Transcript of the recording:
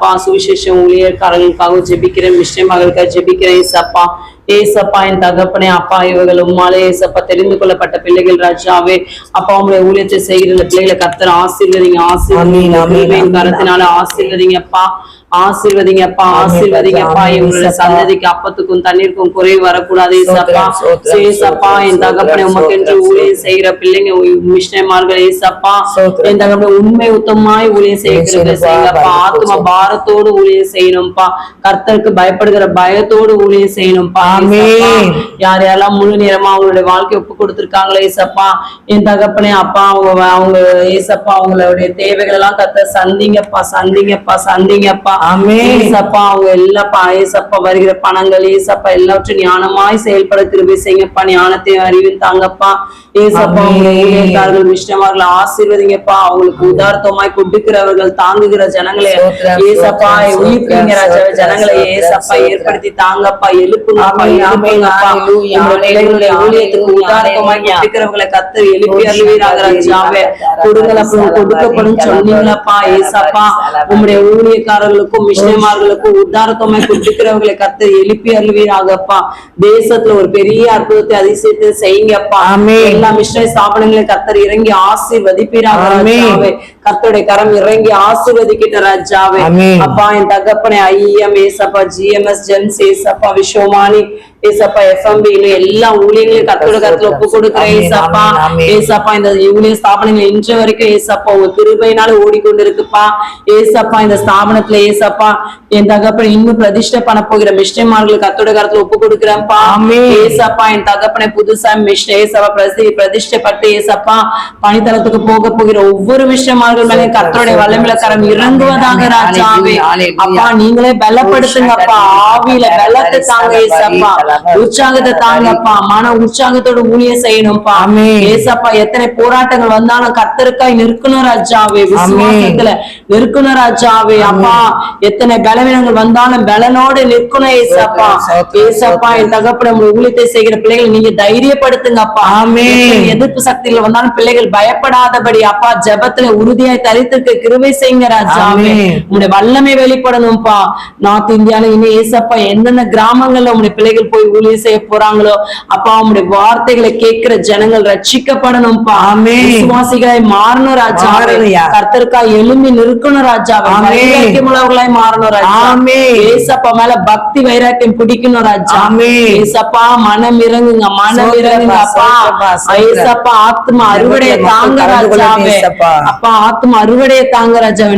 அப்பா சுவிசேஷ ஊழியக்காரர்களுக்காக ஜெபிக்கிறேன், மிஷன் மகளுக்காக ஜெபிக்கிறேன் ஏசப்பா. ஏசப்பா என் தகப்பனே அப்பா, இவர்கள் உம்மாலே ஏசப்பா தெரிந்து கொள்ளப்பட்ட பிள்ளைகள் ராஜாவே. அப்பா உங்களுடைய ஊழியத்தை செய்கிற இந்த பிள்ளைகளை கர்த்தர் ஆசீர்வதிங்க, ஆசீர்வதிங்க, கரத்தினால ஆசீர்வதிங்கப்பா, ஆசீர்வதிங்கப்பா, ஆசீர்வதிங்கப்பா. இவங்களுடைய சந்ததிக்கு அப்பத்துக்கும் தண்ணீருக்கும் குறைவு வரக்கூடாது ஏசப்பா. ஏசப்பா என் தகப்பனை உமக்கென்று ஊழியம் செய்கிற பிள்ளைங்க மிஷனரிமார்கள் ஏசப்பா, என் தகப்பனை உண்மை உத்தமாய் ஊழியம் செய்யப்பா. ஆத்ம பாரத்தோடு ஊழியம் செய்யணும்பா, கர்த்தருக்கு பயப்படுகிற பயத்தோடு ஊழியம் செய்யணும்பா. யார் யாரெல்லாம் முழு நேரமா அவங்களுடைய வாழ்க்கை ஒப்பு கொடுத்திருக்காங்களே ஏசப்பா, என் தகப்பனே அப்பா அவங்க ஏசப்பா அவங்களுடைய தேவைகள் எல்லாம் கர்த்தர் சந்திங்கப்பா, சந்திங்கப்பா, சந்திங்கப்பா. ஏசப்பா அவங்க எல்லாப்பா ஏசப்பா வருகிற பணங்கள் ஏசப்பா எல்லாவற்றையும் ஞானமாய் செயல்பட கிருபை செய்யுங்கப்பா, ஞானத்தையும் அறிவும் தாங்கப்பா. ஏசப்பா ஊழியக்காரர்கள் மிஷனரிமார்களை ஆசீர்வதிங்கப்பா, அவங்களுக்கு உதார்த்தமாய் கொடுக்கிறவர்கள் தாங்குகிற ஜனங்களை ஏசப்பா உயிர்ப்பிங்க ராஜாவே, ஜனங்களை ஏசப்பா ஏற்படுத்தி தாங்கப்பா, எழுப்புங்கப்பா, எழுப்புங்கப்பா. நம்முடைய ஊழியத்துக்கு உதாரணமாய் கொடுக்கிறவர்களை கர்த்தர் எழுப்பி அருள்வீராக ராஜாவே. கொடுக்கப்படும் சொன்னீங்களப்பா ஏசப்பா, உம்முடைய ஊழியக்காரர்களுக்கும் மிஷனரிமார்களுக்கும் உதாரணமாய் கொடுக்கிறவர்களை கர்த்தர் எழுப்பி அருள்வீராகப்பா. தேசத்துல ஒரு பெரிய அற்புதத்தை அதிசயத்தை செய்யுங்கப்பா. எல்லா மிஷனரி ஸ்தாபனங்களை கர்த்தர் இறங்கி ஆசீர்வதிப்பீராக ராஜாவே. கர்த்தருடைய கரம் இறங்கி ஆசீர்வதிக்கிட்ட ராஜாவே. அப்பா என் தகப்பனை ஐஎம் ஏசப்பா, ஜிஎம்எஸ் ஜெம்ஸ் ஏசப்பா, விஸ்வமானி ஏசப்பா, எஃப்எம்பி எல்லா ஊழியங்களையும் கர்த்தரோட கருத்துல ஒப்பு கொடுக்கிறேன் ஏசப்பா. ஏசப்பா இந்த ஊழிய ஸ்தாபனங்கள் இன்று வரைக்கும் ஏசப்பா உங்க கிருபையினால ஓடிக்கொண்டிருக்குப்பா ஏசப்பா. இந்த ஸ்தாபனத்துல ஏசப்பா என் தகப்பனை இன்னும் பிரதிஷ்டை பண்ண போகிற மிஷனரிமார்களுக்கு கர்த்தரோட கருத்துல ஒப்பு கொடுக்கிறேன்ப்பா ஏசப்பா. என் தகப்பனை புதுசா மிஷன் ஏசப்பா பிரதிஷ்டைப்பட்டு ஏசப்பா பணித்தளத்துக்கு போக போகிற ஒவ்வொரு மிஷனரிமார்கள் மேலே கர்த்தருடைய வல்லமையில கரம் இறங்குவதாக ராஜாவே. அப்பா நீங்களே பலப்படுத்துங்கப்பா, ஆவியில பலத்தை தாங்க ஏசப்பா, உற்சாகத்தை தாங்கப்பா, மன உற்சாகத்தோட ஊழியம் செய்யணும்பா ஏசப்பா. எத்தனை போராட்டங்கள் வந்தாலும் கர்த்தருக்காய் நிற்கணும் ராஜாவே, விசுவாசத்துல நிற்கணும் ராஜாவே. அப்பா எத்தனை பலவீனங்கள் வந்தாலும் பலனோடு நிற்கணும் ஏசப்பா. ஏசப்பா என் தகப்பனை ஊழியத்தை செய்கிற பிள்ளைகள் நீங்க தைரியப்படுத்துங்கப்பா. எதிர்ப்பு சக்திகள் வந்தாலும் பிள்ளைகள் பயப்படாதபடி அப்பா ஜெபத்துல உறுதியாய் தரித்திருக்க கிருபை செய்யுங்க ராஜாவே. உங்களுடைய வல்லமை வெளிப்படணும்பா. நார்த் இந்தியால இன்னும் ஏசப்பா எந்தெந்த கிராமங்கள்ல உங்களுடைய பிள்ளைகள் போய் ஊழியம் செய்ய போறாங்களோ அப்பா உங்களுடைய வார்த்தைகளை கேட்கிற ஜனங்கள் ரட்சிக்கப்படணும்பா. விசுவாசிகளாய் மாறணும் ராஜாவே, கர்த்தருக்காய் எழும்பி நிற்கணும் ராஜாவே, வைராக்கியமுள்ளவர்களாய் மாறணும் ராஜாவே. ஏசப்பா மேல பக்தி வைராக்கியம் பிடிக்கணும் ராஜாவே. ஏசப்பா மனம் இறங்குங்க, மனம் இறங்குங்க அப்பா. ஏசப்பா ஆத்ம அறுவடைய தாங்க ராஜாவே. அப்பா ஆத்ம அறுவடைய தாங்க ராஜாவே.